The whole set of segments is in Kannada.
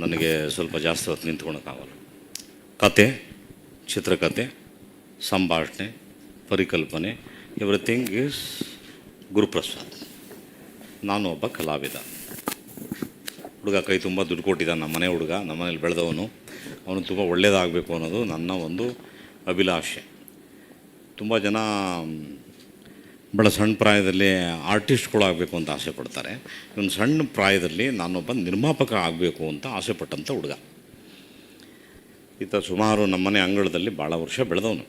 ನನಗೆ ಸ್ವಲ್ಪ ಜಾಸ್ತಿ ಹೊತ್ತು ನಿಂತ್ಕೊಳಕ್ಕಾಗಲ್ಲ. ಕತೆ, ಚಿತ್ರಕಥೆ, ಸಂಭಾಷಣೆ, ಪರಿಕಲ್ಪನೆ, ಎವ್ರಿಥಿಂಗ್ ಈಸ್ ಗುರುಪ್ರಸಾದ್. ನಾನು ಒಬ್ಬ ಕಲಾವಿದ. ಹುಡುಗ ಕೈ ತುಂಬ ದುಡ್ಡು ಕೊಟ್ಟಿದ್ದಾನೆ, ನಮ್ಮ ಮನೆ ಹುಡುಗ, ನಮ್ಮ ಮನೇಲಿ ಬೆಳೆದವನು. ಅವನು ತುಂಬ ಒಳ್ಳೆಯದಾಗಬೇಕು ಅನ್ನೋದು ನನ್ನ ಒಂದು ಅಭಿಲಾಷೆ. ತುಂಬ ಜನ ಭಾಳ ಸಣ್ಣ ಪ್ರಾಯದಲ್ಲಿ ಆರ್ಟಿಸ್ಟ್ಗಳಾಗಬೇಕು ಅಂತ ಆಸೆ ಪಡ್ತಾರೆ. ಇವನು ಸಣ್ಣ ಪ್ರಾಯದಲ್ಲಿ ನಾನೊಬ್ಬ ನಿರ್ಮಾಪಕ ಆಗಬೇಕು ಅಂತ ಆಸೆ ಪಟ್ಟಂಥ ಹುಡುಗ. ಈತ ಸುಮಾರು ನಮ್ಮನೆ ಅಂಗಳದಲ್ಲಿ ಭಾಳ ವರ್ಷ ಬೆಳೆದವನು.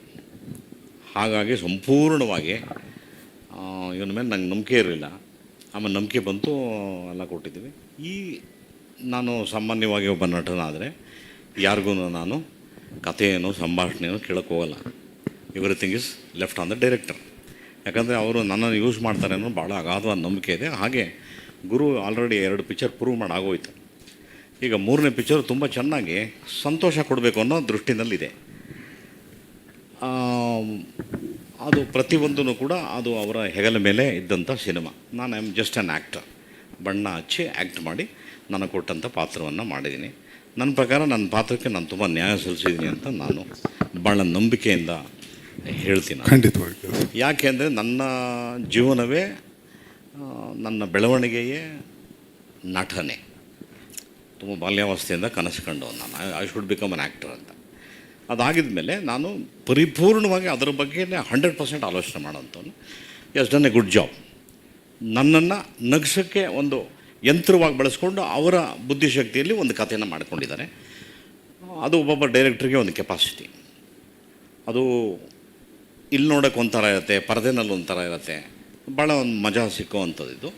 ಹಾಗಾಗಿ ಸಂಪೂರ್ಣವಾಗಿ ಇವನ ಮೇಲೆ ನಂಗೆ ನಂಬಿಕೆ ಇರಲಿಲ್ಲ. ಆಮೇಲೆ ನಂಬಿಕೆ ಬಂತು, ಎಲ್ಲ ಕೊಟ್ಟಿದ್ದೀವಿ. ನಾನು ಸಾಮಾನ್ಯವಾಗಿ ಒಬ್ಬ ನಟನಾದರೆ ಯಾರಿಗೂ ನಾನು ಕಥೆಯನ್ನು ಸಂಭಾಷಣೆಯನ್ನು ಕೇಳೋಕ್ಕೆ ಹೋಗಲ್ಲ. Everything is left on the director. ಯಾಕಂದರೆ ಅವರು ನನ್ನನ್ನು ಯೂಸ್ ಮಾಡ್ತಾರೆ ಅನ್ನೋ ಭಾಳ ಅಗಾಧವಾದ ನಂಬಿಕೆ ಇದೆ. ಹಾಗೆ ಗುರು ಆಲ್ರೆಡಿ 2 ಪಿಕ್ಚರ್ ಪ್ರೂವ್ ಮಾಡಾಗೋಯ್ತು. ಈಗ 3ನೇ ಪಿಕ್ಚರ್ ತುಂಬ ಚೆನ್ನಾಗಿ ಸಂತೋಷ ಕೊಡಬೇಕು ಅನ್ನೋ ದೃಷ್ಟಿನಲ್ಲಿದೆ. ಅದು ಪ್ರತಿಯೊಂದೂ ಕೂಡ ಅದು ಅವರ ಹೆಗಲ ಮೇಲೆ ಇದ್ದಂಥ ಸಿನಿಮಾ. ನಾನು I am just an actor. ಬಣ್ಣ ಹಚ್ಚಿ ಆ್ಯಕ್ಟ್ ಮಾಡಿ ನನಗೆ ಕೊಟ್ಟಂಥ ಪಾತ್ರವನ್ನು ಮಾಡಿದ್ದೀನಿ. ನನ್ನ ಪ್ರಕಾರ ನನ್ನ ಪಾತ್ರಕ್ಕೆ ನಾನು ತುಂಬ ನ್ಯಾಯ ಸಲ್ಲಿಸಿದ್ದೀನಿ ಅಂತ ನಾನು ಭಾಳ ನಂಬಿಕೆಯಿಂದ ಹೇಳ್ತೀನಿ. ಖಂಡಿತವಾಗಿ. ಯಾಕೆ ಅಂದರೆ ನನ್ನ ಜೀವನವೇ, ನನ್ನ ಬೆಳವಣಿಗೆಯೇ ನಟನೆ. ತುಂಬ ಬಾಲ್ಯಾವಸ್ಥೆಯಿಂದ ಕನಸು ಕಂಡವನು ನಾನು, I should become an actor ಅಂತ. ಅದಾಗಿದ ಮೇಲೆ ನಾನು ಪರಿಪೂರ್ಣವಾಗಿ ಅದರ ಬಗ್ಗೆ 100% ಆಲೋಚನೆ ಮಾಡೋಂಥವ್ನು. Yes done a good job. ನನ್ನನ್ನು ನಗಿಸೋಕ್ಕೆ ಒಂದು ಯಂತ್ರವಾಗಿ ಬಳಸ್ಕೊಂಡು ಅವರ ಬುದ್ಧಿಶಕ್ತಿಯಲ್ಲಿ ಒಂದು ಕಥೆಯನ್ನು ಮಾಡ್ಕೊಂಡಿದ್ದಾರೆ. ಅದು ಒಬ್ಬೊಬ್ಬ ಡೈರೆಕ್ಟ್ರಿಗೆ ಒಂದು ಕೆಪಾಸಿಟಿ. ಅದು ಇಲ್ಲಿ ನೋಡೋಕ್ಕೆ ಒಂಥರ ಇರುತ್ತೆ, ಪರದೆನಲ್ಲಿ ಒಂಥರ ಇರುತ್ತೆ, ಭಾಳ ಒಂದು ಮಜಾ ಸಿಕ್ಕುವಂಥದ್ದು.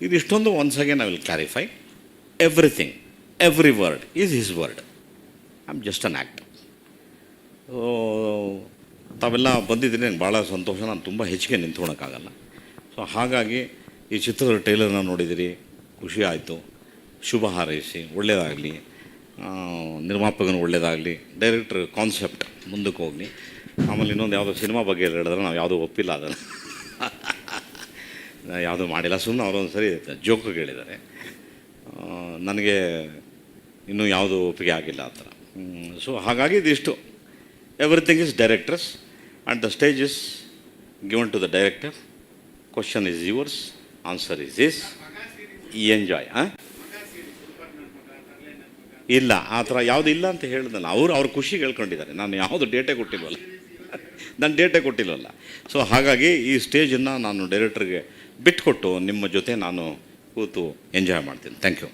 ಇದಿಷ್ಟೊಂದು once again I will clarify everything, every word is his word. I am just an actor. ತಾವೆಲ್ಲ ಬಂದಿದ್ದೀನಿ, ನನಗೆ ಭಾಳ ಸಂತೋಷ. ನಾನು ತುಂಬ ಹೆಚ್ಚಿಗೆ ನಿಂತ್ಕೊಳಕ್ಕಾಗಲ್ಲ. ಸೊ ಹಾಗಾಗಿ ಈ ಚಿತ್ರದ ಟ್ರೈಲರ್ನ ನೋಡಿದಿರಿ, ಖುಷಿ ಆಯಿತು. ಶುಭ ಹಾರೈಸಿ, ಒಳ್ಳೆಯದಾಗಲಿ, ನಿರ್ಮಾಪಕನು ಒಳ್ಳೆಯದಾಗಲಿ, ಡೈರೆಕ್ಟ್ರ್ ಕಾನ್ಸೆಪ್ಟ್ ಮುಂದಕ್ಕೆ ಹೋಗಲಿ. ಆಮೇಲೆ ಇನ್ನೊಂದು ಯಾವುದೋ ಸಿನಿಮಾ ಬಗ್ಗೆ ಹೇಳಿದ್ರೆ ನಾವು ಯಾವುದೂ ಒಪ್ಪಿಲ್ಲ, ಅದನ್ನು ಯಾವುದೂ ಮಾಡಿಲ್ಲ. ಸುಮ್ಮನೆ ಅವರೊಂದು ಸರಿ ಜೋಕಾಗಿ ಹೇಳಿದ್ದಾರೆ. ನನಗೆ ಇನ್ನೂ ಯಾವುದೂ ಒಪ್ಪಿಗೆ ಆಗಿಲ್ಲ ಆ ಥರ. ಸೊ ಹಾಗಾಗಿ ಇದಿಷ್ಟು everything is directors and the stage is given to the director. Question is yours, answer is this. Enjoy. ಇಲ್ಲ, ಆ ಥರ ಯಾವುದು ಇಲ್ಲ ಅಂತ ಹೇಳಿದ್ನಲ್ಲ. ಅವ್ರ ಖುಷಿಗೆ ಹೇಳ್ಕೊಂಡಿದ್ದಾರೆ. ನಾನು ಯಾವುದು ಡೇಟೇ ಕೊಟ್ಟಿಲ್ವಲ್ಲ, ನಾನು ಡೇಟೇ ಕೊಟ್ಟಿಲ್ವಲ್ಲ. ಸೊ ಹಾಗಾಗಿ ಈ ಸ್ಟೇಜನ್ನು ನಾನು ಡೈರೆಕ್ಟ್ರಿಗೆ ಬಿಟ್ಕೊಟ್ಟು ನಿಮ್ಮ ಜೊತೆ ನಾನು ಕೂತು ಎಂಜಾಯ್ ಮಾಡ್ತೀನಿ. Thank you.